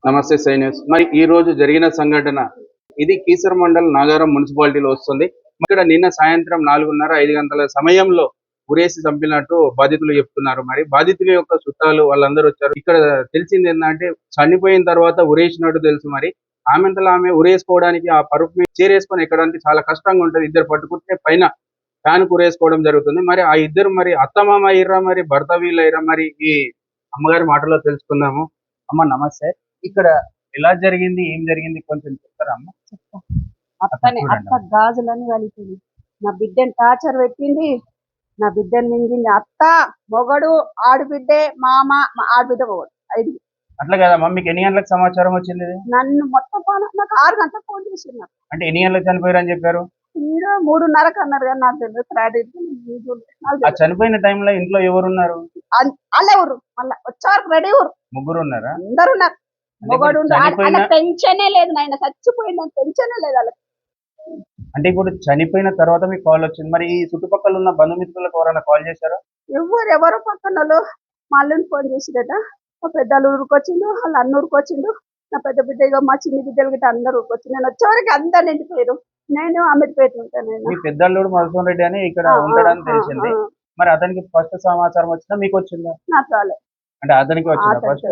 నమస్తే సైన్యూస్. మరి ఈ రోజు జరిగిన సంఘటన ఇది కీసర మండల్ నాగారం మున్సిపాలిటీలో వస్తుంది. ఇక్కడ నిన్న సాయంత్రం 4:30, 5 గంటల సమయంలో ఉరేసి చంపినట్టు బాధితులు చెప్తున్నారు. మరి బాధితుల యొక్క చుట్టాలు వాళ్ళందరూ వచ్చారు. ఇక్కడ తెలిసింది ఏంటంటే చనిపోయిన తర్వాత ఉరేసినట్టు తెలుసు. మరి ఆమెంతలో ఆమె ఉరేసుకోవడానికి ఆ పరుపు మీద చేరేసుకొని ఎక్కడానికి చాలా కష్టంగా ఉంటది. ఇద్దరు పట్టుకుంటే పైన ఫ్యాన్ కురేసుకోవడం జరుగుతుంది. మరి ఆ ఇద్దరు మరి అత్తమామ అయ్యిర్రా, మరి భర్త వీళ్ళు అయ్యిర్రా, మరి ఈ అమ్మగారి మాటలో తెలుసుకుందాము. అమ్మ నమస్తే. ఇక్కడ ఎలా జరిగింది, ఏం జరిగింది కొంచెం చెప్తారా అమ్మ? అత్తనే అత్త గాజులని కలిపింది. నా బిడ్డని టార్చర్ పెట్టింది. నా బిడ్డని మింగింది. అత్త మొగడు, ఆడబిడ్డే, మామ, ఆడబిడ్డ మొగడు 5. అట్లా కదమ్మా, మీకు ఎన్ని గంటలకు సమాచారం వచ్చింది ఇది? నన్ను మొత్తం నాకు 6 గంటలకు ఫోన్ చేసినారు. అంటే ఎన్ని గంటలకు చనిపోయారు అని చెప్పారు? మీరు 3:30కి అన్నారు కానీ నాకు తెలియదు. ఆ చనిపోయిన టైంలో ఇంట్లో ఎవరున్నారు? వాళ్ళే ఊరు మళ్ళీ వచ్చారు. రెడీ ఊరు ముగ్గురు ఉన్నారా? అందరు ఉన్నారు. మొగడు చనిపోయిన పెన్షనే లేదు. నాయన చచ్చిపోయిందని పెన్షనే లేదు వాళ్ళకి. అంటే ఇప్పుడు చనిపోయిన తర్వాత మీకు కాల్ వచ్చింది. మరి ఈ చుట్టుపక్కల ఉన్న బంధుమిత్రులకు ఎవరైనా కాల్ చేశారా? ఎవరు పక్కన వాళ్ళు మా అల్లుని ఫోన్ చేసిరట. మా పెద్దలు ఊరుకొచ్చిండు, వాళ్ళ అన్న ఊరుకొచ్చిండు, నా పెద్ద బిడ్డ ఇక మా చిన్న బిడ్డలు గిట్ట అందరు ఊరుకొచ్చిండు. నేను వచ్చేవరకు అందరు నిండిపోయారు. నేను అమీర్పేట ఉంటాను. నేను మీ పెద్దల్లుడు మధుసూన్ రెడ్డి అని ఇక్కడ ఉంటాడని తెలిసింది. మరి అతనికి ఫస్ట్ సమాచారం వచ్చిందా మీకు వచ్చిందా? నాకు రాలేదు. అంటే అతనికి వచ్చిందా ఫస్ట్?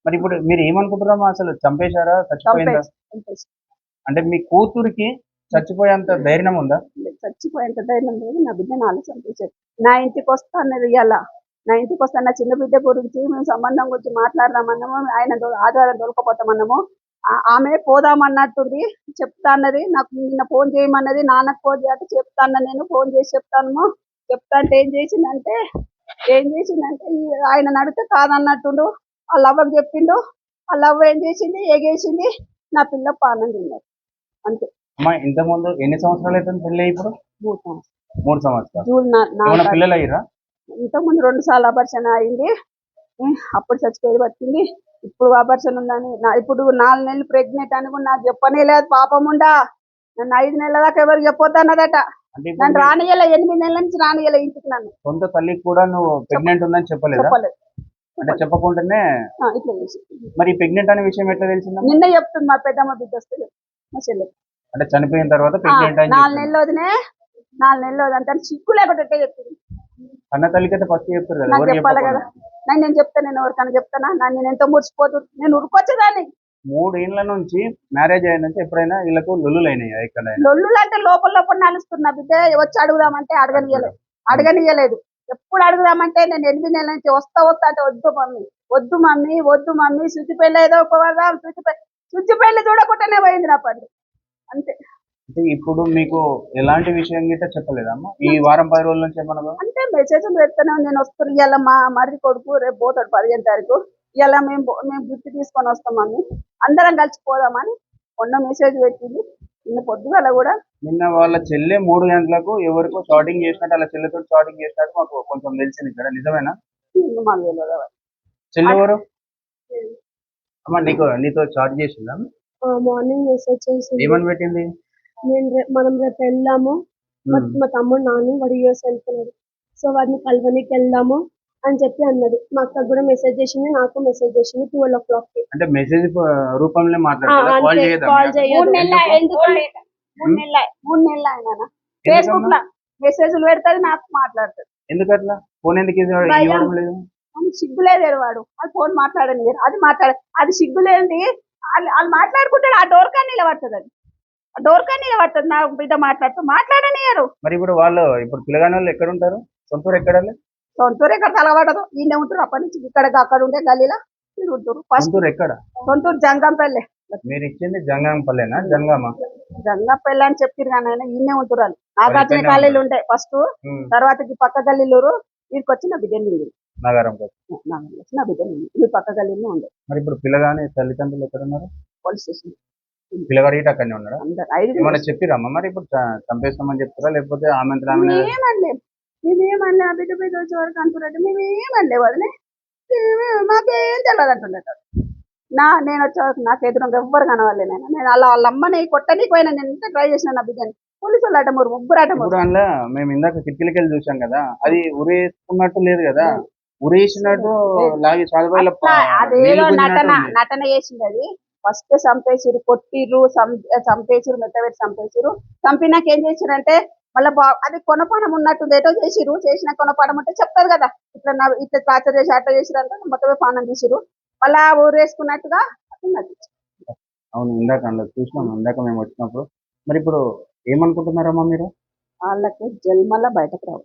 మరి ఇప్పుడు మీరు ఏమనుకుంటున్నామా, అసలు చంపేశారా, చచ్చిపోయిందా? అంటే మీ కూతురికి చచ్చిపోయేంత ధైర్యం ఉందా? చచ్చిపోయేంత ధైర్యం లేదు. నా బిడ్డ నాలుగు చంపేశారు. నా ఇంటికి వస్తా అన్నది ఇవాళ. నా ఇంటికి వస్తా, నా చిన్న బిడ్డ గురించి మేము సంబంధం గురించి మాట్లాడదామన్నాము. ఆయన ఆధారం దొరకపోతామన్నాము. ఆమె పోదామన్నట్టుంది. చెప్తా అన్నది. నాకు నిన్న ఫోన్ చేయమన్నది. నాన్నకు ఫోన్ చేయాలి చెప్తా అన్న. నేను ఫోన్ చేసి చెప్తాను. చెప్తా అంటే ఏం చేసిందంటే ఆయన నడితే కాదన్నట్టుండు. వాళ్ళ అవ్వకు చెప్పిండు. వాళ్ళ అవ్వ ఏం చేసింది, ఎగేసింది. నా పిల్ల పానం తిన్నారు అంతే. అమ్మా, ఇంత ముందు ఎన్ని సంవత్సరాలు అయితే పెళ్ళి? ఇప్పుడు 3 సంవత్సరాలు. జూన్ పిల్లలు అయ్యారా? ఇంతకుముందు 2 సార్లు అబర్షన్ అయింది. అప్పుడు చచ్చిపోయి పట్టింది. ఇప్పుడు అబర్షన్ ఉందని ఇప్పుడు 4 నెలలు ప్రెగ్నెంట్ అని కూడా నాకు చెప్పనే లేదు. పాపముండా నన్ను 5 నెలల దాకా ఎవరు చెప్పొద్దన్నదట. నన్ను రానియలే. 8 నెలల నుంచి రానియలే ఇంటికి. నన్ను సొంత తల్లికి కూడా నువ్వు ప్రెగ్నెంట్ ఉందని చెప్పలేదు. అంటే చెప్పకుండానే ఇట్లా చేసి మరి ప్రెగ్నెంట్ అనే విషయం ఎట్లా తెలిసిందా? నిన్న చెప్తుంది మా పెద్దమ్మ బిడ్డ వస్తే మా చెల్లె. అంటే చనిపోయిన తర్వాత ప్రెగ్నెంట్ అని 4 నెలలు వదినే 4 నెలలు వదంటే సిగ్గు లేకుండా చెప్పింది. అన్న తల్లికైతే ఫస్ట్ చెప్తారు కదా. నాకు చెప్పాలి కదా. నేను చెప్తాను. నేను ఎవరికైనా చెప్తానా? నేను ఎంతో మురిసిపోతు. నేను ఉరుకొచ్చేదాన్ని. 3 ఏళ్ల నుంచి మ్యారేజ్ అయిన నుంచి ఎప్పుడైనా వీళ్ళకు లొల్లులు అయినాయి? ఎక్కడైనా లొల్లులు అంటే లోపల నలుస్తున్నా. బిడ్డ వచ్చి అడుగుదామంటే అడగనియలేదు. ఎప్పుడు అడుగుదామంటే నేను 8 నెలల నుంచి వస్తా అంటే వద్దు మమ్మీ శుచి పెళ్ళి ఏదో శుచి పెళ్ళి చూడకుండానే పోయింది నా పని అంతే. అంటే ఇప్పుడు మీకు ఎలాంటి విషయం గిట్ట చెప్పలేదమ్మా ఈ వారం 10 రోజుల నుంచి? ఏమన్నా అంటే మెసేజ్లు పెడతాను. నేను వస్తాను ఇవాళ. మా మరిది కొడుకు రేపు పోతాడు 15వ తారీఖు. ఇలా మేము గిఫ్ట్ తీసుకొని వస్తాం మమ్మీ, అందరం కలిసిపోదామని మొన్న మెసేజ్ పెట్టింది. నిన్న పొద్దుగల కూడా నిన్న వాళ్ళ చెల్లె 3 గంటలకు ఎవరికో షాటింగ్ చేసినట్టు, అలా చెల్లెతో షాటింగ్ చేసినట్టు మాకు కొంచెం తెలిసింది. ఇక్కడ నిజమేనా? మాకు తెలియదు. చెల్లె ఎవరు అమ్మా? నీతో చాట్ చేసిందా? మార్నింగ్ మెసేజ్ చేసింది. ఏమని పెట్టింది? మనం రేపు వెళ్దాము. మా తమ్ముడు నాని వాడు యూఎస్ వెళ్తున్నాడు, సో వాడిని కలవనికి వెళ్దాము అని చెప్పి అన్నది. మా అక్క కూడా మెసేజ్ చేసింది, నాకు మెసేజ్ చేసింది 12 o'clock. అంటే మెసేజ్ రూపంలో మాట్లాడుతుందా? కాల్ చేయదా? 3 నెలలు ఆయన ఫేస్బుక్ లో మెసేజ్లు పెడతాది, నాకు మాట్లాడుతుంది. ఎందుకట్లా? ఫోన్ ఎందుకు ఇవ్వడం లేదు? సిగ్గులేదు వాడు. అది ఫోన్ మాట్లాడని అది సిగ్గులేంది. వాళ్ళు మాట్లాడుకుంటాడు. ఆ డోర్ కానీ నిలబడుతుంది. నా బిడ్డ మాట్లాడనియరు. మరి ఇప్పుడు పిల్లగాని వాళ్ళు ఎక్కడ ఉంటారు? సొంతూరు ఎక్కడ? సొంతూరు ఎక్కడ తలబడదు. ఈయన ఉంటారు. అప్పటి నుంచి ఇక్కడ అక్కడ ఉండే గల్లీలో ఉంటారు. సొంతూరు ఎక్కడ? సొంతూరు జంగంపల్లి. మీరు ఇచ్చింది జంగంపల్లేనా? జంగంపల్లి అని చెప్పారు కానీ ఈయనే ఉంటారు. నాగార్జున కాలేజీలు ఉంటాయి ఫస్ట్, తర్వాత పక్క గల్లీలు వీరికి వచ్చిన బిడ్డ నగరం నా బిడ్డ ఈ పక్క గల్లీలో ఉండే. మరి ఇప్పుడు పిల్లగాని తల్లిదండ్రులు ఎక్కడ ఉన్నారు? Police station. పిల్లగాడు ఇటు అక్కడనే ఉన్నాడా? ఏమన్నా చెప్పిరమ్మా? మరి ఇప్పుడు చంపేస్తామని చెప్తారా, లేకపోతే మేమేమన్నా బిడ్డ బిడ్డ వచ్చే వరకు అంటున్నట్టు మేమేమనలే వదిలే. మాకేం తెలియదు అంటున్నట్టు. నేను వచ్చే వరకు నాకు ఎదురుగా ఎవ్వరు కనవాలి. నేను వాళ్ళ అమ్మని కొట్టనీకి పోయినా. నేను ఎంత ట్రై చేసిన నా బిడ్డని. పోలీసు వాళ్ళు అటమూరు, ముగ్గురు అటమూరు. మేము ఇందాక కిటికీలకి వెళ్ళి చూసాం కదా, అది ఉరేసుకున్నట్టు లేదు కదా. ఉరేసినట్టు లాగి చదవాళ్ళ అట్లా అదేదో నటన చేసింది అది. ఫస్ట్ చంపేసిరు, కొట్టిర్రు, చంపేసిరు, మెత్తబెట్టి చంపేసిరు. చంపినాక ఏం చేసిరంటే మళ్ళీ అది కొనపానం ఉన్నట్టు ఏటో చేసిరు. చేసిన కొనపానం అంటే చెప్తారు కదా, ఇట్లా టార్చర్ చేసి అట్లా చేసిరంటే మొత్తమే పానం తీసిరు. మళ్ళా ఊరేసుకున్నట్టుగా ఉన్నది. అవును, ఇందాక అందులో చూసినాం, ఇందాక మేము వచ్చినప్పుడు. మరి ఇప్పుడు ఏమనుకుంటున్నారమ్మా మీరు? వాళ్ళకి జన్మల బయటకు రావు.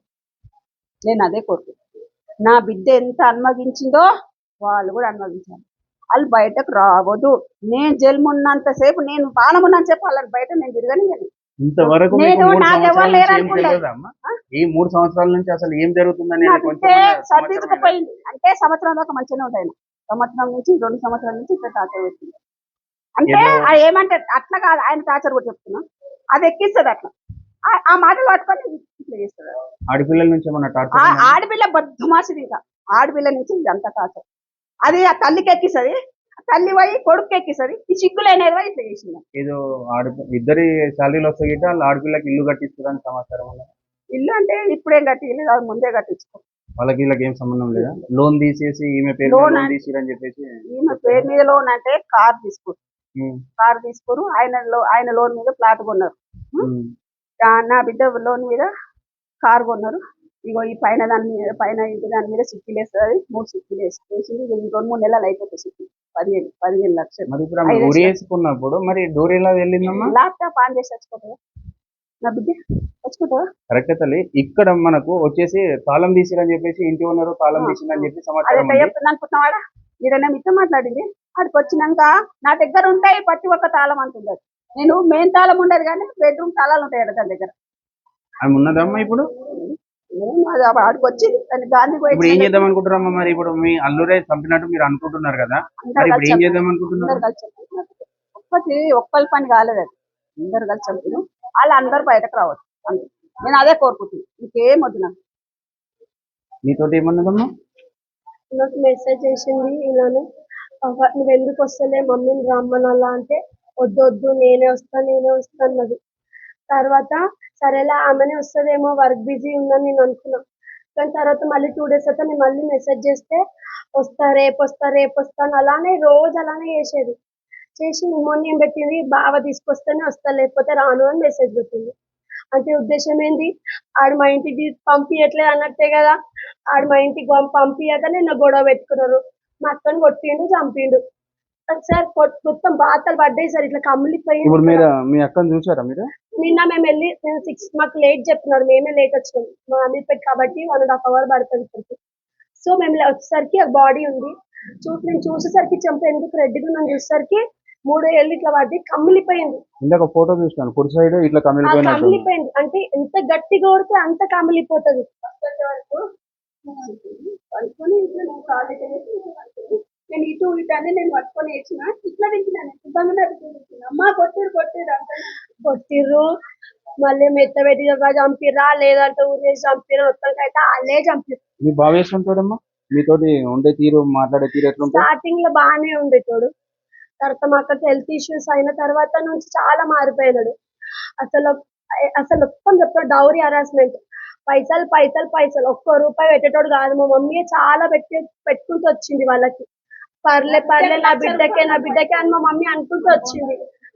నేను అదే కోరుకుంటున్నాను. నా బిడ్డ ఎంత అనుమతించిందో వాళ్ళు కూడా అనుమతించాలి. వాళ్ళు బయటకు రావద్దు. నేను జన్మున్నంతసేపు, నేను పానం ఉన్నంతసేపు వాళ్ళని బయట నేను తిరగనియను. ఇంతవరకు మీకు నేను 3 నాకు సంవత్సరాల ఎవరు నుంచి లేరు ఏం అనుకుంటా. తెలియదా అమ్మా? ఈ 3 సంవత్సరాల నుంచి అసలు ఏం జరుగుతుందని నా కొంచెం బిడ్డే సమాచారం సర్దించుకుపోయింది అంటే సంవత్సరం దాకా మంచిగానే ఉంటాయి. సంవత్సరం నుంచి 2 సంవత్సరాల నుంచి ఇట్లా టార్చర్ పెట్టింది. అంటే ఏదో- ఏమంటే అట్లా కాదు, ఆయన టార్చర్ కూడా చెప్తున్నా, అది ఎక్కిస్తుంది అట్లా. ఆ మాటలు పట్టుకొని ఇట్లా చేస్తుంది. ఆడపిల్లల నుంచి ఏమన్నా టార్చర్ ఆడపిల్ల బద్దమాసిది. ఇంకా ఆడపిల్ల నుంచి ఇదంతా టార్చర్. అది ఆ తల్లికి ఎక్కిస్తుంది, తల్లి పోయి కొడుకు ఎక్కిస్తుంది. ఈ సిగ్గులేనిది పోయి ఇట్లా చేసింది. ఏదో ఇద్దరి శాలరీలు వస్తాయి గిట్ట వాళ్ళ ఆడపిల్లకి ఇల్లు కట్టిస్తుందని సమాచారం ఉన్నది. ఇల్లు అంటే ఇప్పుడేం కట్టిలేదు, అది ముందే కట్టించుకో. వాళ్ళకి వీళ్ళకి ఏం సంబంధం లేదా? లోన్ తీసేసి ఈమె పేరు లోన్ లోన్ తీసిరని చెప్పేసి ఈమె పేరు మీద లోన్ అంటే కార్ తీసుకోరు. ఉమ్, కార్ తీసుకోరు. ఆయన లోన్ మీద ఫ్లాట్ కొన్నారు. ఉమ్. నా బిడ్డ లోన్ మీద కార్ కొన్నారు. ఇగో ఈ పైన దాని మీద, పైన ఇంటి దాని మీద సిక్కిలు వేస్తుంది. 3 సిక్కిలు వేసింది. 2-3 నెలలు అయిపోతుంది సిక్కి. 15 లక్షలు. మరి ఇప్పుడు ఆమె ఉరి వేసుకున్నప్పుడు మరి డోర్ ఎలా వెళ్ళిందమ్మా? ల్యాప్టాప్ ఆన్ చేసి చచ్చిపోతుందా నా బిడ్డ? చచ్చిపోతుందా? కరెక్టే తల్లి. ఇక్కడ మనకు వచ్చేసి తాళం తీసిరని చెప్పేసి ఇంటి ఉన్నారు, తాళం తీసిందని చెప్పి అది సమాచారం ఎట్లా ఉంది. చెప్తుంది అనుకుంటున్నావాడా? ఈడనే మీతో మాట్లాడింది. ఆడికి వచ్చినాక నా దగ్గర ఉంటాయి ప్రతి ఒక్క తాళం అంటుంది. అది నేను మెయిన్ తాళం ఉండదు కానీ బెడ్రూమ్ తాళాలు ఉంటాయి దాని దగ్గర. ఆమె ఉన్నదమ్మా ఇప్పుడు? అది ఆడికి వచ్చింది. దాన్ని గాంధీ ఇప్పుడు ఏం చేద్దాం అనుకుంటారమ్మా? మరి ఇప్పుడు మీ అల్లురే చంపినట్టు మీరు అనుకుంటున్నారు కదా, మరి ఇప్పుడు ఏం చేద్దాం అనుకుంటున్నారు? అందరు కలిసి చంపిన. ఒక్కరి పని కాలేదు అది. అందరు కలిసి చంపిన. వాళ్ళు అందరు బయటకు రావచ్చు. అంతే. నేను అదే కోరుకుంటున్నాను. ఇంకేం వద్దు నాకు. నీతోటి ఏమన్నదమ్మా? నాకు మెసేజ్ చేసింది ఇలానే, నువ్వు ఎందుకు వస్తలే మమ్మీని రమ్మనాలా అంటే, వద్దు నేనే వస్తా అన్నది. తర్వాత సరేలా ఆమెనే వస్తుందేమో, వర్క్ బిజీ ఉందని నేను అనుకున్నా. కానీ తర్వాత మళ్ళీ 2 days అయితే నేను మళ్ళీ మెసేజ్ చేస్తే రేపు వస్తా అని అలానే రోజు అలానే చేసి మొన్న ఏం పెట్టింది, బావ తీసుకొస్తేనే వస్తా లేకపోతే రాను అని మెసేజ్ పెట్టింది. అంటే ఉద్దేశం ఏంది, ఆడు మా ఇంటికి పంపించట్లేదు అన్నట్టే కదా. ఆడు మా ఇంటికి పంపించక నిన్న గొడవ పెట్టుకున్నారు. మా అక్కని కొట్టిండు, చంపిండు. సార్ మొత్తం బాతలు పడ్డాయి సార్, ఇట్లా ఇప్పుడు కమ్ములిపోయింది. మీరు మీ అక్కని చూసారా మీరు? నిన్న మేము వెళ్ళి 6 మాకు లేట్ చెప్తున్నారు, మేమే లేట్ వచ్చినాం. మా అమీర్పేట కాబట్టి 1.5 hour పడుతుంది ఇక్కడికి. సో మేము వచ్చేసరికి బాడీ ఉంది. నేను చూసేసరికి చెంప ఎందుకు రెడ్డిగా నన్ను చూసేసరికి 3 ఏళ్ళు ఇట్లా పడి కమ్మిలిపోయింది. ఇందాక ఫోటో చూసినాను, కుడి సైడ్ ఇట్లా కమిలిపోయినట్టు. కమిలిపోయింది అంటే ఎంత గట్టిగా కొడితే అంత కమిలిపోతుంది. పడుకొని ఇట్లా నేను కాల్ దగ్గర నేను ఇటు అని నేను పట్టుకొని వేసిన ఇట్లా తింటున్నాను. ఇబ్బంది అమ్మ కొట్టిర్రు, మళ్ళీ మెత్తబెట్టి చంపిర్రా లేదంటే ఊరేసి చంపిర్రు. మొత్తానికి అయితే వాళ్ళే చంపిర్రు. మీ బావ వేసుకుంటాడమ్మా మీతోటి ఉండే తీరు, మాట్లాడే తీరు ఎట్లుంటుంది? స్టార్టింగ్ లో బాగానే ఉండేటోడు. తర్వాత మా అక్కకి హెల్త్ ఇష్యూస్ అయిన తర్వాత నుంచి చాలా మారిపోయినాడు. అసలు మొత్తం చెప్తాడు డౌరీ హరాస్మెంట్. పైసలు 1 రూపాయి పెట్టేటోడు కాదు. మా మమ్మీ చాలా పెట్టుకుంటూ వచ్చింది వాళ్ళకి. పర్లే నా బిడ్డకే అని మా మమ్మీ అనుకుంటూ వచ్చింది.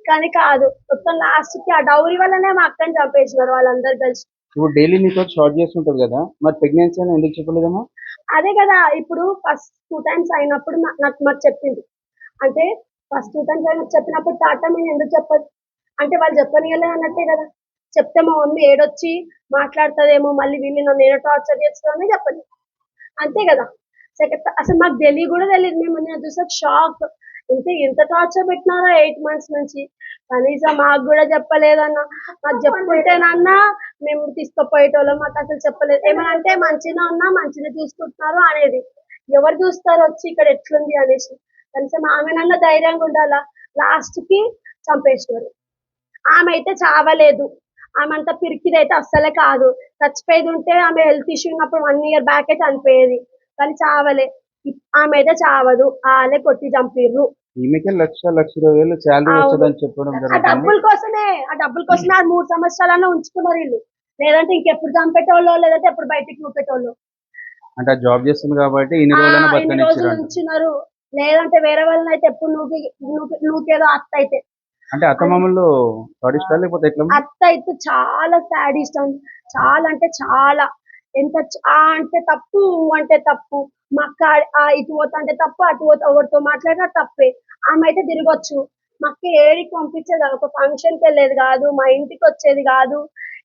కానీ కాదు, మొత్తం లాస్ట్ కి ఆ డౌరీ వల్లనే మా అక్కని చంపేసినారు వాళ్ళందరూ కలిసి. ఇప్పుడు డైలీ నీతో షార్ట్ చేస్తుంటది కదా, మరి ప్రెగ్నెన్సీ అని ఎందుకు చెప్పలేదమ్మా? అదే కదా, ఇప్పుడు ఫస్ట్ 2 times అయినప్పుడు నాకు చెప్పింది. అంటే ఫస్ట్ 2 times అయినప్పుడు చెప్పినప్పుడు టాటా నేను ఎందుకు చెప్పదు అంటే వాళ్ళు చెప్పనియలేదు అన్నట్టే కదా. చెప్తే మా మమ్మీ ఏడొచ్చి మాట్లాడుతుందేమో, మళ్ళీ వీళ్ళు నన్ను ఏదో టార్చర్ చేస్తుందని చెప్పదు అంతే కదా. సెకండ్ అసలు మాకు కూడా తెలియదు. మేము నేను చూసాక షాక్. ఎంత టార్చర్ పెట్టినారో 8 months నుంచి. కనీసం మాకు కూడా చెప్పలేదన్న. మాకు చెప్పుకుంటేనన్నా మేము తీసుకుపోయేటోళ్ళం. మాకు అసలు చెప్పలేదు. ఏమనంటే మంచిగా ఉన్నా, మంచిగా చూసుకుంటున్నారు అనేది. ఎవరు చూస్తారు వచ్చి ఇక్కడ ఎట్లుంది అనేసి. కనీసం ఆమెనన్నా ధైర్యంగా ఉండాలా. లాస్ట్ కి చంపేసినారు. ఆమె అయితే చావలేదు. ఆమె అంతా పిరికిది అయితే అస్సలే కాదు. చచ్చిపోయేది ఉంటే ఆమె హెల్త్ ఇష్యూ ఉన్నప్పుడు 1 year బ్యాక్ అయితే చనిపోయేది. కానీ చావలే. ఆమె అయితే చావదు, వాళ్ళే కొట్టి చంపిర్రు. ఈమెకే 1,20,000 శాలరీ వస్తుందని చెప్పడం ఆ జరుగుతుంది. డబ్బుల కోసమే 3 సంవత్సరాలన్నా ఉంచుకున్నారు వీళ్ళు. లేదంటే ఇంకెప్పుడు చంపేటోళ్ళు, లేదంటే ఎప్పుడు బయటికి చూపేటోళ్ళు. అంటే ఆ జాబ్ చేస్తుంది కాబట్టి ఇన్ని ఆ, రోజులైనా ఇన్ని రోజులు బతకనిచ్చిరంట. ఉంచినారు. లేదంటే వేరే వాళ్ళని అయితే ఎప్పుడు నువ్వుకేదో అత్త అయితే అంటే అత్తమామలు సాడిస్టా లేకపోతే ఎట్లా? అత్త అయితే చాలా సాడిస్ట్ అండి. చాలా అంటే చాలా. ఎంత ఆ అంటే తప్పు, ఊ అంటే తప్పు. మా అక్క ఇటు పోతా అంటే తప్పు, అటు పోతా ఎవరితో మాట్లాడినా తప్పే. ఆమె అయితే తిరగొచ్చు. మా అక్క ఏడికి పంపించేది కాదు. ఒక ఫంక్షన్కి వెళ్ళేది కాదు, మా ఇంటికి వచ్చేది కాదు.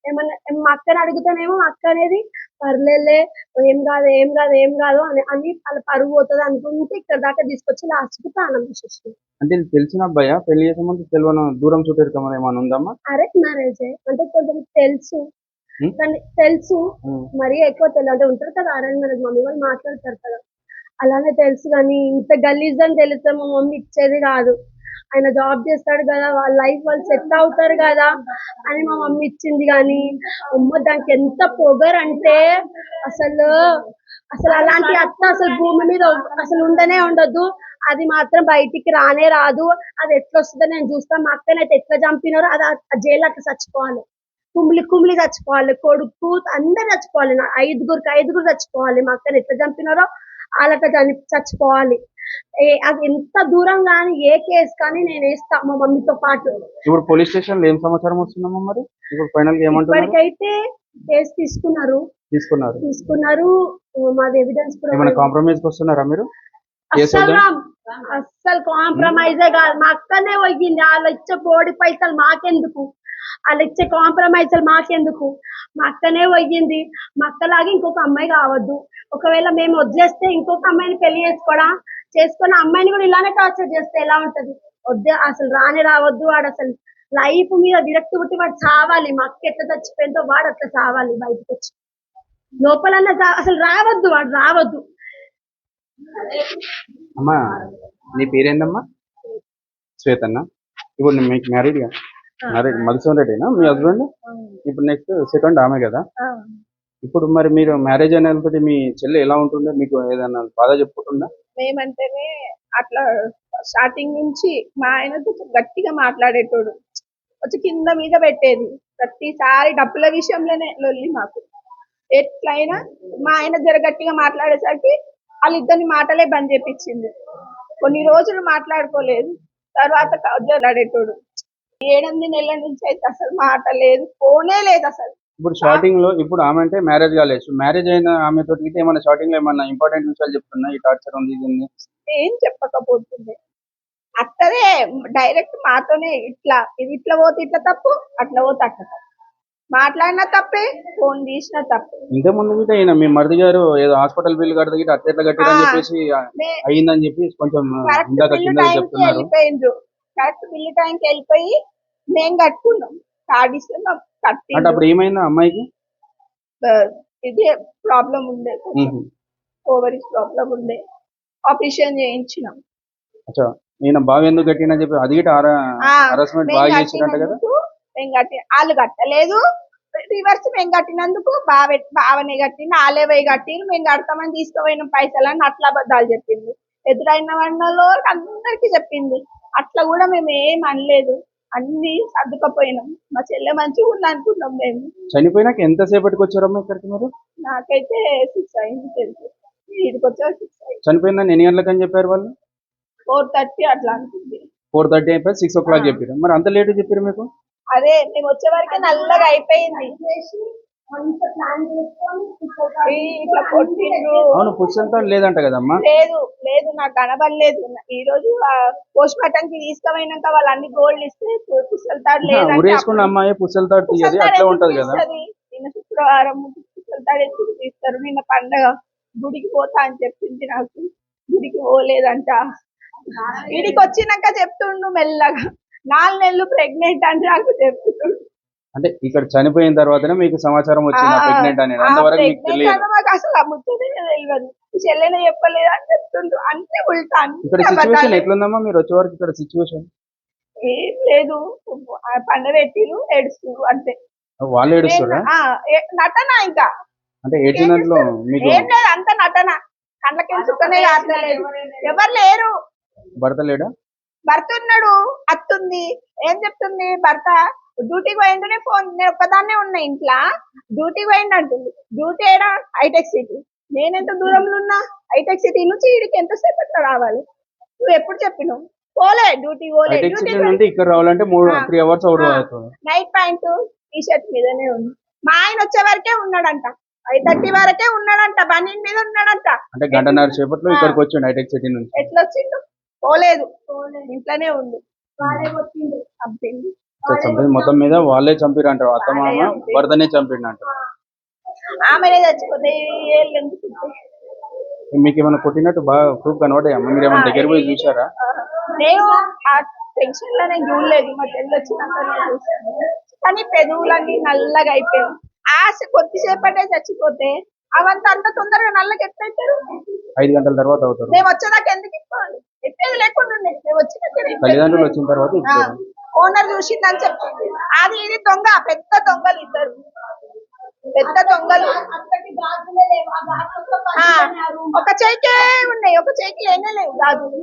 ఏమన్నా మా అక్కని అడుగుతానేమో మా అక్క అనేది పర్లేలే, ఏం కాదు ఏం కాదు ఏం కాదు అని అని వాళ్ళ పరుగు పోతుంది అనుకుంటే ఇక్కడ దాకా తీసుకొచ్చి లాస్ట్కి ప్రాణం తీసేసింది. అంటే ఇది తెలిసిన అబ్బాయా? పెళ్లి చేసే ముందు తెలియని దూరం చుట్టరికం ఏమైనా ఉందమ్మా? అరేంజ్ మ్యారేజ్ అంటే కొంచెం తెలుసు, ఉమ్, కానీ తెలుసు ఉమ్. మరీ ఎక్కువ తెలియదు. అంటే ఉంటారు కదా అరేంజ్ మ్యారేజ్, మమ్మీ వాళ్ళు మాట్లాడతారు కదా, అలానే తెలుసు. కానీ ఇంత గలీజ్ అని తెలిస్తే మా మమ్మీ ఇచ్చేది కాదు. ఆయన జాబ్ చేస్తాడు కదా, వాళ్ళ లైఫ్ వాళ్ళు సెట్ అవుతారు కదా అని మా మమ్మీ ఇచ్చింది. కానీ అమ్మ దానికి ఎంత పొగరంటే అసలు అసలు అలాంటి అత్త అసలు భూమి మీద అసలు ఉండనే ఉండొద్దు. అది మాత్రం బయటికి రానే రాదు. అది ఎట్లా వస్తుందో నేను చూస్తాను. మా అక్కనైతే ఎట్లా చంపినారో అది ఆ జైలు అట్లా చచ్చిపోవాలి, కుమిలి కుమిలి చచ్చిపోవాలి, కొడుకు అందరు చచ్చిపోవాలి, ఐదుగురు చచ్చిపోవాలి. మా అక్కని ఎట్లా చంపినారో వాళ్ళక చచ్చిపోవాలి. అది ఎంత దూరం కానీ ఏ కేసు కానీ నేను వేస్తా మా మమ్మీతో పాటు. ఇప్పుడు పోలీస్ స్టేషన్ లో ఏం సమాచారం వస్తుందమ్మా మరి? ఇప్పుడు ఫైనల్ గా ఏమంటున్నారు? ఇప్పటికైతే కేసు తీసుకున్నారు. మాది ఎవిడెన్స్ ఏమైనా కాంప్రమైజ్ వస్తున్నారా మీరు? కేసు వద్దా? అస్సలు కాంప్రమైజే కాదు. మా అక్కనే పోయింది. వాళ్ళు ఇచ్చే బోడి పైసలు మాకెందుకు, వాళ్ళు ఇచ్చే కాంప్రమైజులు మాకెందుకు. మా అక్కనే పోయింది. మా అక్కలాగా ఇంకొక అమ్మాయి కావద్దు. ఒకవేళ మేము వదిలేస్తే ఇంకొక అమ్మాయిని పెళ్లి చేసుకొని అమ్మాయిని కూడా ఇలానే టార్చర్ చేస్తే ఎలా ఉంటది? వద్దే, అసలు రావద్దు. వాడు అసలు లైఫ్ మీద విరక్తి పుట్టి వాడు చావాలి. మా అక్క ఎట్లా చచ్చిపోయిందో వాడు అట్లా చావాలి. బయటకు వచ్చి లోపలన్నా అసలు రావద్దు, వాడు రావద్దు. అమ్మా నీ పేరేందమ్మా? శ్వేతన్న. ఇప్పుడు మీకు మ్యారీడ్ మధుసూన్ రెడ్డినా మీ హస్బెండ్? ఇప్పుడు నెక్స్ట్ సెకండ్ ఆమె కదా. ఇప్పుడు మరి మీరు మ్యారేజ్ అయినప్పుడు మీ చెల్లి ఎలా ఉంటుందో మీకు ఏదైనా బాధ చెప్పుకుంటుందా? మేమంటేనే అట్లా స్టార్టింగ్ నుంచి మా ఆయనతో గట్టిగా మాట్లాడేటోడు, వచ్చి కింద మీద పెట్టేది. ప్రతిసారి డబ్బుల విషయంలోనే లొల్లి మాకు. ఎట్లయినా మా ఆయన జర గట్టిగా మాట్లాడేసరికి వాళ్ళిద్దరిని మాటలే బంద్ చేపించింది. కొన్ని రోజులు మాట్లాడుకోలేదు. తర్వాత మాట్లాడేటోడు. 8 నెలల నుంచి అయితే అసలు మాట లేదు, ఫోనే లేదు అసలు. ఇప్పుడు స్టార్టింగ్ లో ఇప్పుడు ఆమె అంటే మ్యారేజ్ కాలేదు, మ్యారేజ్ అయిన ఆమె తోటి ఏమైనా స్టార్టింగ్ లో ఏమన్నా ఇంపార్టెంట్ విషయాలు చెప్తున్నా, ఈ టార్చర్ ఉంది ఇది ఉంది? ఏం చెప్పకపోతుంది. అక్కడే డైరెక్ట్ మాతోనే ఇది ఇట్లా పోతే ఇట్లా తప్పు, అట్లా పోతే అట్లా తప్పు. మాట్లాడినా తప్పే, ఫోన్ తీసినా తప్పే. ఇంతకు ముందు గిట్ట అయినా మీ మరిది గారు ఏదో హాస్పిటల్ బిల్ కడితే గిట్ట అట్లా కట్టారని చెప్పేసి అయ్యిందని చెప్పి కొంచెం ఇందాక కింద చెప్తున్నారు. వెళ్ళిపోయిండ్రు. కరెక్ట్ బిల్లు టైంకి వెళ్ళిపోయి మేము కట్టుకున్నాం. కార్డు ఇస్తున్నాం, అంటే అప్పుడు ఏమైందా అమ్మాయికి? ఇది ప్రాబ్లం ఉండే, ఓవరీస్ ప్రాబ్లం ఉండే, ఆపరేషన్ చేయించినాం. అచ్చా, నేను బాగా ఎందుకు కట్టినని చెప్పి అది గిట్ట హరాస్మెంట్ బాగా చేసినట్టు కదా. మేము వాళ్ళు కట్టలేదు, రివర్స్ మేము కట్టినందుకు బావనే కట్టింది, వాళ్ళే పోయి కట్టింది. మేము కడతామని తీసుకుపోయిన పైసలని అట్లా అబద్ధాలు చెప్పింది. ఎదురైన వాళ్ళలో అందరికి చెప్పింది. అట్లా కూడా మేము ఏం అనలేదు, అన్ని సర్దుకపోయినాం. మా చెల్లె మంచిగా ఉంది అనుకున్నాం మేము. చనిపోయినాక ఎంతసేపటికి వచ్చారమ్మా ఇక్కడికి మీరు? నాకైతే 6 అయింది తెలుసు, వీడికి వచ్చా 6 అయింది. చనిపోయిందని ఎన్ని గంటలకు అని చెప్పారు వాళ్ళు? 4:30 అట్లా అనుకుంది. 4:30 అయిపోయి 6 o'clock చెప్పారు. మరి అంత లేట్ చెప్పారు మీకు? అదే మేము వచ్చే వరకే నల్లగా అయిపోయింది. ఇట్లా కొట్టిండ్రు. అవును, పుస్తకంతో లేదంట కదమ్మా? లేదు నాకు కనబడలేదు. ఈ రోజు పోస్ట్ మార్టం కి తీసుకుపోయినాక వాళ్ళు అన్ని గోల్డ్ ఇస్తే పుస్తకాలు లేదు. ఊరేసుకున్న అమ్మాయి పుస్తకాలు తీయదు, అట్లా ఉంటది కదా. నిన్న శుక్రవారం పుస్తకాలు ఎత్తుకు తీస్తారు. నిన్న పండగ గుడికి పోతా అని చెప్పింది నాకు, గుడికి పోలేదంట. వీడికి వచ్చినాక చెప్తుండు మెల్లగా. 4 నెలలు ప్రెగ్నెంట్ అని నాకు చెప్తుండు. అంటే ఇక్కడ చనిపోయిన తర్వాతనే మీకు సమాచారం వచ్చింది ప్రెగ్నెంట్ అనేది? అంతవరకు మీకు తెలియదు? మాకు అసలు ఆ ముచ్చటే తెలియదు. చెల్లెనే చెప్పలేదు అని చెప్తుండ్రు. అంతే ఉల్టా. ఇక్కడ సిచ్యువేషన్ ఎట్లుందమ్మా మీరు వచ్చే వరకు? ఇక్కడ సిచ్యువేషన్ ఏం లేదు, పండ పెట్టిరు, ఏడుస్తున్నారు అంతే. వాళ్ళు ఏడుస్తారా? నటన ఇంకా అంటే ఏడ్చినట్లు మీకు ఏం లేదు, అంత నటన. కళ్ళకి చుక్కనే కావట్లేదు. ఎవరు లేరు. భర్త లేడా? భర్త ఉన్నాడు, అత్తుంది. ఏం చెప్తుంది భర్త? డ్యూటీకి పోయిండు, నేను ఒక్కదాన్నే ఉన్నా ఇంట్లో, డ్యూటీకి పోయిండు అంటుంది. డ్యూటీ ఏడా? Hitech city. నేనెంత దూరంలో ఉన్నా హైటెక్ సిటీ నుంచి ఈడికి ఎంతసేపు ఎట్లా రావాలి? నువ్వు ఎప్పుడు చెప్పినావు? పోలే డ్యూటీ పోలే హైటెక్ డ్యూటీ సిటీ నుండి ఇక్కడ రావాలంటే 3 అవర్స్ అవుతుంది. నైట్ ప్యాంట్ టీ షర్ట్ మీదనే ఉంది. మా ఆయన వచ్చే వరకే ఉన్నాడంట, 5:30 వరకే ఉన్నాడంట, బనీన్ మీద ఉన్నాడంట. అంటే గంటన్నర సేపట్లో ఇక్కడికి వచ్చిండు హైటెక్ సిటీ నుంచి. ఎట్లా వచ్చిండు? పోలేదు, ఇంట్లోనే ఉంది. వాడే వచ్చిండు, చంపిండు. మొత్తం మీద వాళ్ళే చంపిరు అంటారు. అత్త మామ భర్తనే చంపిండు అంటారు. ఆమెనే చచ్చిపోతే ఏళ్ళు ఎందుకు? మీకు ఏమైనా కొట్టినట్టు బాగా ప్రూఫ్ కనబడ్డాయమ్మా? మీరు ఏమైనా దగ్గర పోయి చూసారా? నేను ఆ టెన్షన్ లో నేను చూడలేదు, మా చెల్లి వచ్చినాక నేను చూసాను. కానీ పెదవులన్నీ నల్లగా అయిపోయాయి. ఆశ కొద్దిసేపటే చచ్చిపోతే అవంతా అంత తొందరగా నల్లగా ఎట్లయితారు? 5 గంటల తర్వాత అవుతారు. మేము వచ్చేదాకా ఎందుకు ఇస్తాను? ఎప్పేది లేకుండా ఉండే. మేము వచ్చినాక తల్లిదండ్రులు వచ్చిన తర్వాత ఇస్తారు. ఓనర్ చూసిందని చెప్పింది. అది ఇది దొంగ, పెద్ద దొంగలు ఇద్దరు, పెద్ద దొంగలు. ఒక చేయికే ఉన్నాయి, ఒక చేయికి లేనే లేవు గాజులు.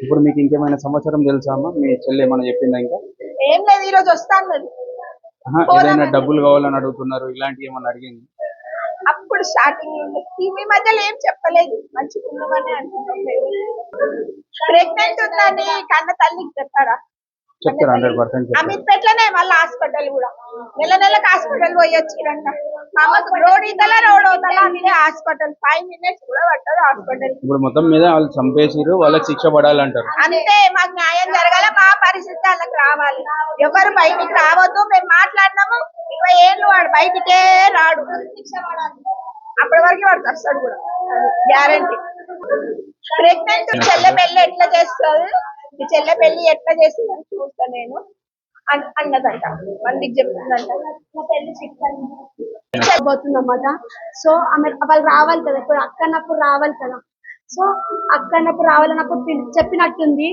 ఇప్పుడు మీకు ఇంకేమైనా సమాచారం తెలుసా అమ్మా? మీ చెల్లి ఏమైనా చెప్పిందా ఇంకా? ఏం లేదు, ఈ రోజు వస్తాను. ఏదైనా డబ్బులు కావాలని అడుగుతున్నారు, ఇలాంటివి ఏమన్నా అడిగింది? అప్పుడు స్టార్టింగ్ ఈ మధ్యలో ఏం చెప్పలేదు, మంచిగా ఉండమని అంటున్నాం. ప్రెగ్నెంట్ ఉందని కన్న తల్లికి చెప్పారా? చెప్తారు, 100% అమిత్ పెట్లనే మళ్ళీ హాస్పిటల్ కూడా నెలకు హాస్పిటల్ పోయి వచ్చిరంట. మా అమ్మకు రోడ్ ఇతల రోడ్ అవుతల అంటే హాస్పిటల్ 5 minutes కూడా పట్టదు హాస్పిటల్. ఇప్పుడు మొత్తం మీద వాళ్ళు చంపేసిరు, వాళ్ళకి శిక్ష పడాలంటారు. అంతే, మాకు న్యాయం జరగాల, మా పరిస్థితి వాళ్ళకి రావాలి. ఎవరు బయటికి రావద్దు. మేము మాట్లాడినాము 20 ఏళ్ళు, వాడు బయటికే రాడు. అప్పటి వరకు వాడు వస్తాడు కూడా, గ్యారంటీ. ప్రెగ్నెంట్ చెల్లె పెళ్లి ఎట్లా చేస్తుంది, ఈ చెల్లె పెళ్లి ఎట్లా చేస్తుందని చూస్తా నేను అన్నదంట. మందికి చెప్తుందంట పోతుందన్నమాట. సో ఆమె వాళ్ళు రావాలి కదా, ఇప్పుడు అక్కన్నప్పుడు రావాలి కదా. సో అక్కన్నప్పుడు రావాలన్నప్పుడు చెప్పినట్టుంది.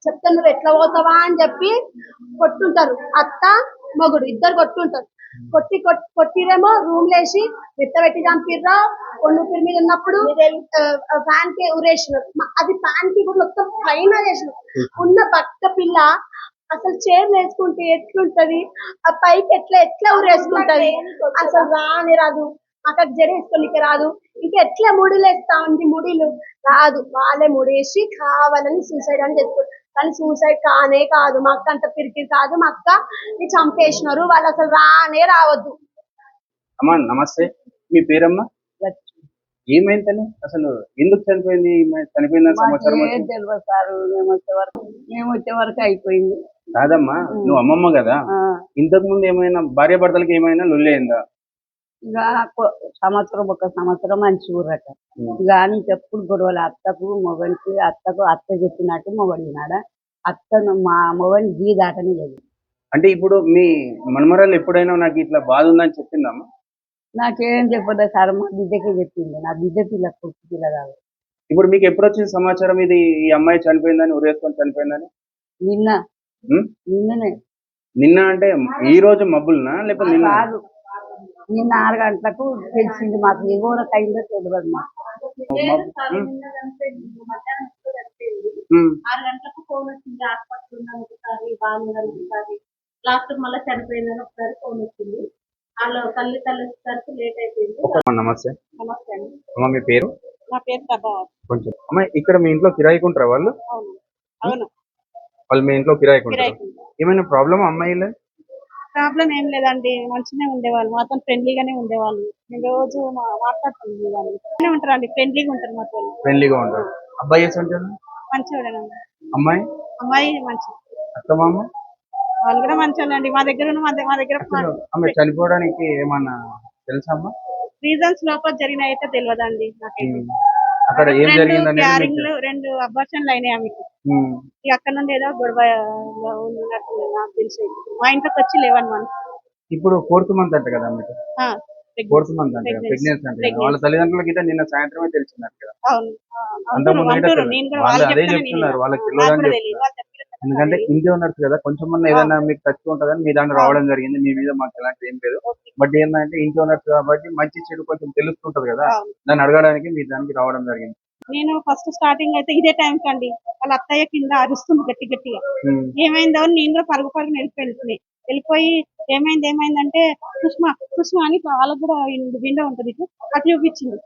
చెప్తే నువ్వు ఎట్లా పోతావా అని చెప్పి కొట్టుంటారు. అత్త మొగుడు ఇద్దరు కొట్టుంటారు. కొట్టిరేమో రూమ్ లేసి పెట్టి చంపిర్రా. కొన్నుపీరు మీద ఉన్నప్పుడు ఫ్యాన్ కి ఉరేసినారు. అది ఫ్యాన్ కి కూడా మొత్తం పైన వేసినారు. ఉన్న పక్క పిల్ల అసలు చైర్ వేసుకుంటే ఎట్లుంటది, ఆ పైకి ఎట్లా ఉరేసుకుంటది. అసలు రాని రాదు, అక్కడ జడ వేసుకోనికి రాదు. ఇంకా ఎట్లా ముడిలు వేస్తా ఉంది, ముడిలు రాదు. వాళ్ళే ముడేసి కావాలని సూసైడ్ అని చెప్పుకోరు. కానీ సూసైడ్ కానే కాదు, మా అక్క అంత పిరికి కాదు. మా అక్క చంపేసినారు. వాళ్ళు అసలు రానే రావద్దు. అమ్మా నమస్తే, మీ పేరమ్మా? ఏమైందని అసలు ఎందుకు చనిపోయింది? చనిపోయిందని సమాచారం తెలియదు సార్. మేము వచ్చే వరకు అయిపోయింది. కాదమ్మా, నువ్వు అమ్మమ్మ కదా, ఇంతకు ముందు ఏమైనా భార్య భర్తలకి ఏమైనా లొల్లైందా? ఇక సంవత్సరం ఒక సంవత్సరం మంచి ఊరట. కానీ ఎప్పుడు గొడవలు అత్తకు మొగనికి. అత్త చెప్పినట్టు మొగడినాడ. అత్తను మా మొగని గీ దాటనే లేదు. అంటే ఇప్పుడు మీ మనమరాలు ఎప్పుడైనా నాకు ఇట్లా బాధ ఉందని చెప్పిందమ్మా? నాకేం చెప్పదు సార్, మా బిడ్డకే చెప్పింది. నా బిడ్డ కొడుకు పిల్ల కాదు. ఇప్పుడు మీకు ఎప్పుడు వచ్చింది సమాచారం ఇది ఈ అమ్మాయి చనిపోయిందని, ఉరేసుకొని చనిపోయిందని? నిన్ననే. నిన్న అంటే ఈ రోజు మబ్బులనా లేకపోతే నిన్న? కాదు, నిన్న 6 గంటలకు తెలిసింది మాకు. ఏ ఊరకు అయిందో తెలియదు మాకు. 6 గంటలకు ఫోన్ వచ్చింది, హాస్పిటల్ ఉన్నాను ఒకసారి, బాగుందని ఒకసారి, లాస్ట్ మళ్ళీ చనిపోయిందని ఒకసారి ఫోన్ వచ్చింది. వాళ్ళు తల్లి వచ్చేసరికి లేట్ అయిపోయింది. నమస్తే. నమస్తే అండి. అమ్మ మీ పేరు? నా పేరు ప్రభావతి. కొంచెం అమ్మ, ఇక్కడ మీ ఇంట్లో కిరాయికుంటారా వాళ్ళు? అవును అవును, వాళ్ళు మీ ఇంట్లో కిరాయికుంటారు. ఏమైనా ప్రాబ్లమ్ అమ్మాయిలే? ప్రాబ్లం ఏం లేదండి, మంచిగానే ఉండేవాళ్ళు, మాతో ఫ్రెండ్లీగానే ఉండేవాళ్ళు. మేము రోజు మాట్లాడుతుంది ఉంటారండి, ఫ్రెండ్లీగా ఉంటారు మాతో. ఫ్రెండ్లీగా ఉంటారు. అబ్బాయి మంచివాడేనండి. అమ్మాయి? అమ్మాయి మంచి. అత్త మామ వాళ్ళు కూడా మంచివాళ్ళండి. మా దగ్గర ఆమె చనిపోవడానికి ఏమన్నా తెలుసా అమ్మా? రీజన్స్ లోపల జరిగిన అయితే తెలియదండి నాకైతే. అక్కడ ఏం జరిగింది? 2 అబార్షన్లు అయినాయి ఆమెకు. ఇక అక్కడ నుండి ఏదో గొడవ ఉన్నట్టు నాకు తెలిసి మా ఇంట్లోకి వచ్చి 11 months. ఇప్పుడు 4th month అంట కదా మీకు? 4th month అంటే ప్రెగ్నెన్సీ అంటే వాళ్ళ తల్లిదండ్రులకి ఇంకా సాయంత్రమే తెలిసిందంట కదా? వాళ్ళు అదే చెప్తున్నారు, వాళ్ళకి తెలియదు. ఎందుకంటే ఇంటి ఓనర్స్ కదా, కొంచెం ఏదైనా మీకు టచ్ ఉంటుందని మీ దాంట్లో రావడం జరిగింది. మీ మీద మాకు ఎలాంటి ఏం లేదు. బట్ ఏంటంటే ఇంటి ఓనర్స్ కాబట్టి మంచి చెడు కొంచెం తెలుస్తుంటది కదా, దాన్ని అడగడానికి మీ దానికి రావడం జరిగింది. నేను ఫస్ట్ స్టార్టింగ్ అయితే ఇదే టైం కండి వాళ్ళ అత్తయ్య కింద అరుస్తుంది గట్టిగా. ఏమైందో నేను కూడా పరుగు వెళ్ళిపోయి ఏమైందంటే సుష్మా అని వాళ్ళకు కూడా విండో ఉంటుంది, అటు చూపించింది.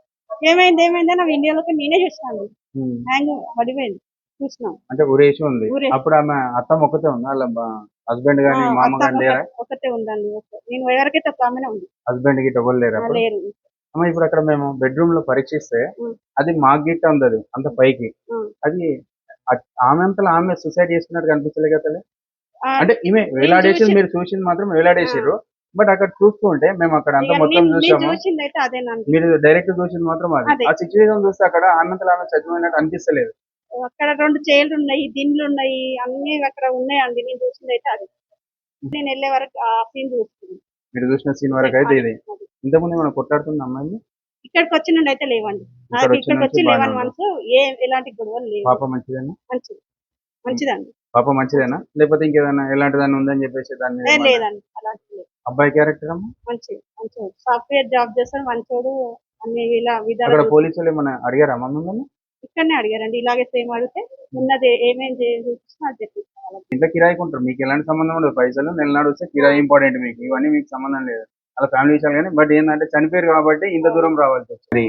ఏమైంది ఏమైంది అని వీడియోలోకి నేనే చూసినాను. ఉమ్. హ్యాంగ్ పడిపోయింది చూసినాం. అంటే ఉరేసి ఉంది. ఊరేసి. అప్పుడు ఆమె అత్తమ్మ ఒక్కతే ఉందా? వాళ్ళ హస్బెండ్ ఆ, గాని మామ అత్త గాని లేరా? ఒకటే ఉందండి. నేను ఎవరికైతే ఒక ఆమెనే ఉంది. హస్బెండ్ గిట్ట ఎవరు లేరా అప్పుడు? లేరు. అమ్మ ఇప్పుడు అక్కడ మేము బెడ్రూమ్ లో పరీక్షిస్తే ఉం. అది మాకు గిట్ట ఉంది, అది అంత పైకి. ఉం. అది ఆమె అంతలో ఆమె సూసైడ్ చేసుకున్నట్టు కనిపించలే కదా? ఆ, అంటే ఈమె నేను వేలాడేసింది, చూసి మీరు చూసింది మాత్రం వేలాడేసిర్రు. బట్ అక్కడ చూస్తుంటే మేము అక్కడ అంతా ఇక మొత్తం నేను చూసాము. చూసింది అయితే అదేనండి. మీరు డైరెక్ట్ చూసింది మాత్రం అది. అదే. ఆ సిచ్యువేషన్ చూస్తే అక్కడ ఆమె చచ్చిపోయినట్టు అనిపిస్తలేదు. అక్కడ 2 చైర్లు ఉన్నాయి, దిండ్లు ఉన్నాయి, అన్ని అక్కడ ఉన్నాయండి. నేను చూసింది అయితే అది. నేను వెళ్ళే వరకు ఆ సీన్ చూస్తుంది. మీరు చూసిన సీన్ వరకు అయితే ఇది. ఇంతకుముందు మనం కొట్లాడుతున్న అమ్మాయిని ఇక్కడికి వచ్చి నుండి అయితే లేవండి. ఇక్కడ వచ్చి ఇక్కడికి వచ్చి నుంచి బాగానే 11 ఉంది. మంత్స్ ఎలాంటి గొడవలు లేవు. పాప మంచిదేనా? మంచిది మంచిదండి. పాప మంచిదేనా? లేకపోతే ఇంకేదైనా ఎలాంటిదైనా ఉందని చెప్పేసి దాని మీద ఏమన్నా? లేదండి అలాంటి లేదు. అబ్బాయి క్యారెక్టర్ అమ్మా? మంచిది సాఫ్ట్వేర్ జాబ్ చేస్తాడు, మంచోడు, అన్ని విధాలు అక్కడ పోలీసులు ఏమన్నా అడిగారా మమ్మల్ని? ఇక్కడనే అడిగారండి. ఇలాగే సేమ్ అడిగితే ఉన్నది ఏమేం చూపించినా అది చెప్పిస్తాను. ఇంట్లో కిరాయికి ఉంటారు, మీకు ఎలాంటి సంబంధం ఉండదు. పైసలు నెల నాడు వస్తే కిరాయి ఇంపార్టెంట్, మీకు ఇవన్నీ మీకు సంబంధం లేదు. అలా ఫ్యామిలీ విషయాలు కానీ. బట్ ఏంటంటే చనిపోయారు కాబట్టి ఇంత దూరం రావాల్సి వచ్చింది.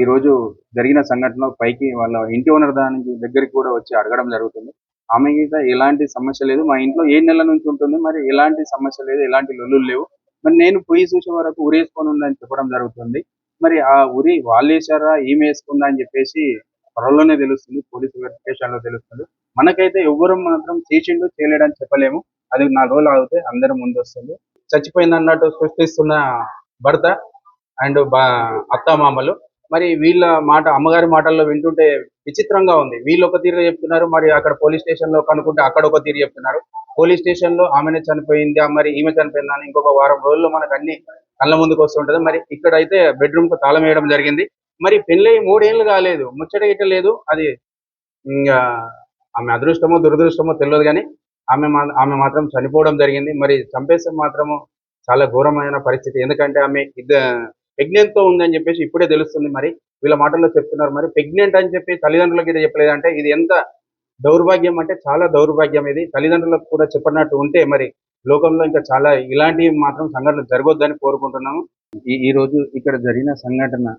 ఈ రోజు జరిగిన సంఘటన పైకి వాళ్ళ ఇంటి ఓనర్ దానికి దగ్గరికి కూడా వచ్చి అడగడం జరుగుతుంది. ఆమె మీద ఎలాంటి సమస్య లేదు, మా ఇంట్లో 7 నెలల నుంచి ఉంటుంది, మరి ఎలాంటి సమస్య లేదు, ఎలాంటి లొల్లులు లేవు, మరి నేను పోయి చూసే వరకు ఉరేసుకొని ఉందని చెప్పడం జరుగుతుంది. మరి ఆ ఉరి వాళ్ళు వేసారా ఈమె వేసుకుందా అని చెప్పేసి త్వరలోనే తెలుస్తుంది, పోలీసు వెరిఫికేషన్ లో తెలుస్తుంది. మనకైతే ఎవ్వరు మాత్రం చేసిండు చేయలేడని చెప్పలేము. అది 4 రోజులు ఆగితే అందరి ముందు వస్తుంది. చచ్చిపోయింది అన్నట్టు సృష్టిస్తున్న భర్త అండ్ అత్త మామలు. మరి వీళ్ళ మాట అమ్మగారి మాటల్లో వింటుంటే విచిత్రంగా ఉంది. వీళ్ళు ఒక తీరు చెప్తున్నారు, మరి అక్కడ పోలీస్ స్టేషన్ లో కనుక్కుంటే అక్కడ ఒక తీరు చెప్తున్నారు. పోలీస్ స్టేషన్ లో ఆమెనే చనిపోయిందా, మరి ఈమె చనిపోయిందా అని ఇంకొక వారం రోజుల్లో మనకు అన్ని కళ్ళ ముందుకు వస్తుంటది. మరి ఇక్కడైతే బెడ్రూమ్ కు తాళం వేయడం జరిగింది. మరి పెళ్ళై 3 ఏళ్ళు కాలేదు, ముచ్చట గిట్ట లేదు. అది ఇంకా ఆమె అదృష్టమో దురదృష్టమో తెలియదు కానీ ఆమె మాత్రం చనిపోవడం జరిగింది. మరి చంపేస్తే మాత్రము చాలా ఘోరమైన పరిస్థితి. ఎందుకంటే ఆమె ప్రెగ్నెంట్ తో ఉందని చెప్పేసి ఇప్పుడే తెలుస్తుంది. మరి వీళ్ళ మాటల్లో చెప్తున్నారు, మరి ప్రెగ్నెంట్ అని చెప్పి తల్లిదండ్రులకి ఇది చెప్పలేదంటే ఇది ఎంత దౌర్భాగ్యం అంటే చాలా దౌర్భాగ్యం. ఇది తల్లిదండ్రులకు కూడా చెప్పినట్టు ఉంటే మరి లోకంలో ఇంకా చాలా ఇలాంటివి మాత్రం సంఘటనలు జరగొద్దని కోరుకుంటున్నాము. ఈ రోజు ఇక్కడ జరిగిన సంఘటన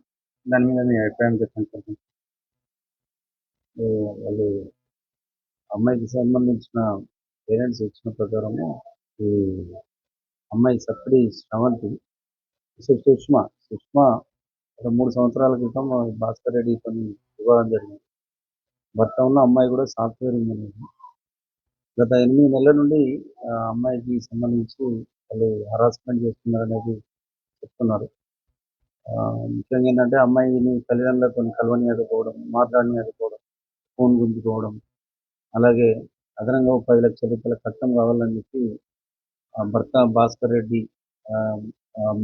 దాని మీద మీ అభిప్రాయం చెప్పండి కొంచెం. వాళ్ళు అమ్మాయికి సంబంధించిన పేరెంట్స్ ఇచ్చిన ప్రకారము ఈ అమ్మాయి సప్తడి శ్రవంతి, సుష్మ ఒక 3 సంవత్సరాల క్రితం భాస్కర్ రెడ్డితో వివాహం జరిగింది. భర్త ఉన్న అమ్మాయి కూడా సాఫ్ట్వేర్ ఇంజనీర్. గత 8 నెలల నుండి అమ్మాయికి సంబంధించి వాళ్ళు హరాస్మెంట్ చేస్తున్నారనేది చెప్తున్నారు. ముఖ్యంగా ఏంటంటే అమ్మాయిని తల్లిదండ్రులతో కలవనీయకపోవడం, మాట్లాడనీయకపోవడం, ఫోన్ గుంజుకోవడం, అలాగే అదనంగా ఒక 10 లక్షల రూపాయల కట్నం కావాలని చెప్పి భర్త భాస్కర్ రెడ్డి,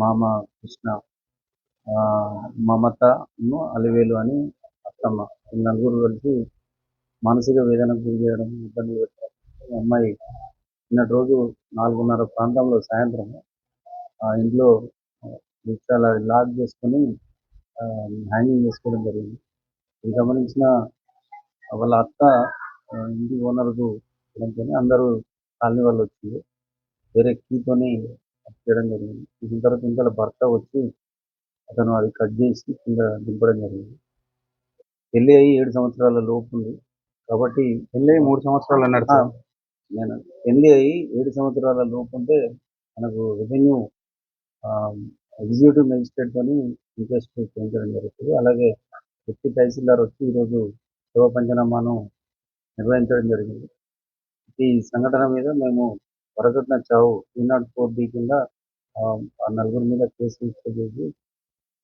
మామ కృష్ణ, మమతను అలివేలు అని అత్తమ్మ, ఈ నలుగురు కలిసి మానసిక వేదనకు గురి చేయడం, ఇబ్బందులు పెట్టడం. ఈ అమ్మాయి నిన్నటి రోజు 4:30 ప్రాంతంలో సాయంత్రం ఇంట్లో చాలా లాక్ చేసుకొని హ్యాంగింగ్ చేసుకోవడం జరిగింది. ఇది గమనించిన వాళ్ళ అత్త ఇంటి ఓనర్కు చెప్పడంతో అందరూ కాలనీ వాళ్ళు వచ్చింది. వేరే కీతోని చేయడం జరిగింది. దీని తర్వాత ఇంట్లో భర్త వచ్చి అతను అది కట్ చేసి కింద దింపడం జరిగింది. పెళ్ళి అయ్యి 7 సంవత్సరాల లోపు ఉంది కాబట్టి, పెళ్ళి 3 సంవత్సరాలు అన్నారు సార్. నేను పెళ్ళి అయ్యి 7 సంవత్సరాల లోపు ఉంటే మనకు రెవెన్యూ ఎగ్జిక్యూటివ్ మెజిస్ట్రేట్ తోని ఇంట్రెస్ట్ చేయించడం జరుగుతుంది. అలాగే డిప్యూటీ తహసీల్దార్ వచ్చి ఈరోజు శవ పంచనామాను నిర్వహించడం జరిగింది. ఈ సంఘటన మీద మేము వరకట్న చావు 304D కింద ఆ నలుగురి మీద కేసు రిజిస్టర్ చేసి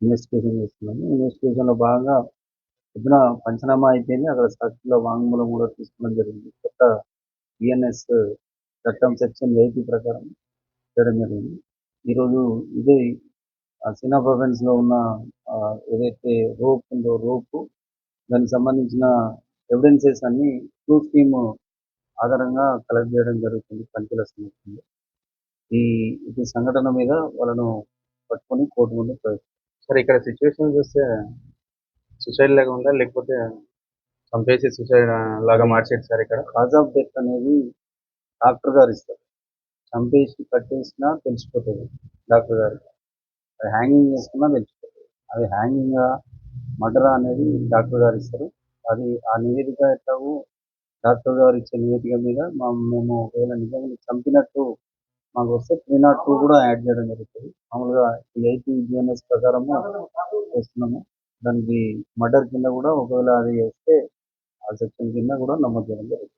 ఇన్వెస్టిగేషన్ చేస్తున్నాము. ఇన్వెస్టిగేషన్లో భాగంగా పొద్దున పంచనామా అయిపోయింది. అక్కడ సాక్షిలో వాంగ్మూలం కూడా తీసుకోవడం జరిగింది. కొత్త బిఎన్ఎస్ చట్టం సెక్షన్ 80 ప్రకారం చేయడం జరిగింది. ఈరోజు ఇదే సీనా ప్రావిన్స్లో ఉన్న ఏదైతే రోప్ ఉందో రోపు, దానికి సంబంధించిన ఎవిడెన్సెస్ అన్ని ట్రూ స్కీమ్ ఆధారంగా కలెక్ట్ చేయడం జరుగుతుంది పంచుల సమక్షంలో. ఈ సంఘటన మీద వాళ్ళను పట్టుకొని కోర్టు ముందు ప్రవేశిస్తారు. సరే, ఇక్కడ సిచ్యువేషన్ చూస్తే సూసైడ్ లాగా ఉందా, లేకపోతే చంపేసి సూసైడ్ లాగా మార్చేది సార్? ఇక్కడ కాజ్ ఆఫ్ డెత్ అనేది డాక్టర్ గారు ఇస్తారు. చంపేసి కట్టేసినా తెలిసిపోతుంది డాక్టర్ గారికి. అది హ్యాంగింగ్ చేసుకున్నా తెలిసిపోతుంది. అది హ్యాంగింగా మర్డర్ అనేది డాక్టర్ గారు ఇస్తారు. అది ఆ నివేదిక ఎట్లాగో డాక్టర్ గారు ఇచ్చే నివేదిక మీద మేము ఒకవేళ నిజంగా చంపినట్టు మాకు వస్తే 302 కూడా యాడ్ చేయడం జరుగుతుంది. మామూలుగా ఈ ఐపీ బిఎన్ఎస్ ప్రకారము చేస్తున్నాము. దానికి మర్డర్ కింద కూడా ఒకవేళ అది వస్తే ఆ సెక్షన్ కింద కూడా నమోదు చేయడం జరుగుతుంది.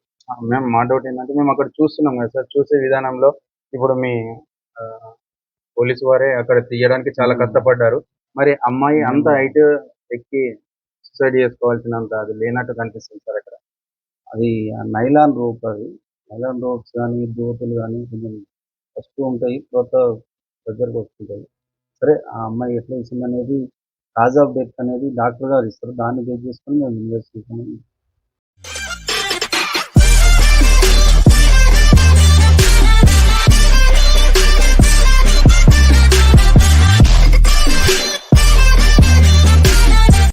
మేము మా డౌట్ ఏంటంటే మేము అక్కడ చూస్తున్నాం కదా సార్, చూసే విధానంలో ఇప్పుడు మీ ఆ, పోలీసు వారే అక్కడ తీయడానికి చాలా కష్టపడ్డారు. మరి అమ్మాయి అంత హైట్ ఎక్కి సూసైడ్ చేసుకోవాల్సినంత అది లేనట్టు కనిపిస్తుంది సార్ అక్కడ. అది నైలాన్ రోప్ అది. నైలాన్ రోప్స్ కానీ దోతులు కానీ కొంచెం వస్తూ ఉంటాయి. తర్వాత దగ్గరకు వస్తుంటాయి. సరే ఆ అమ్మాయి ఎట్లా ఇచ్చిందనేది కాజ్ ఆఫ్ డెత్ అనేది డాక్టర్ గారు ఇస్తారు. దాన్ని బేస్ చేసుకొని మేము ఇన్వెస్టిగేషన్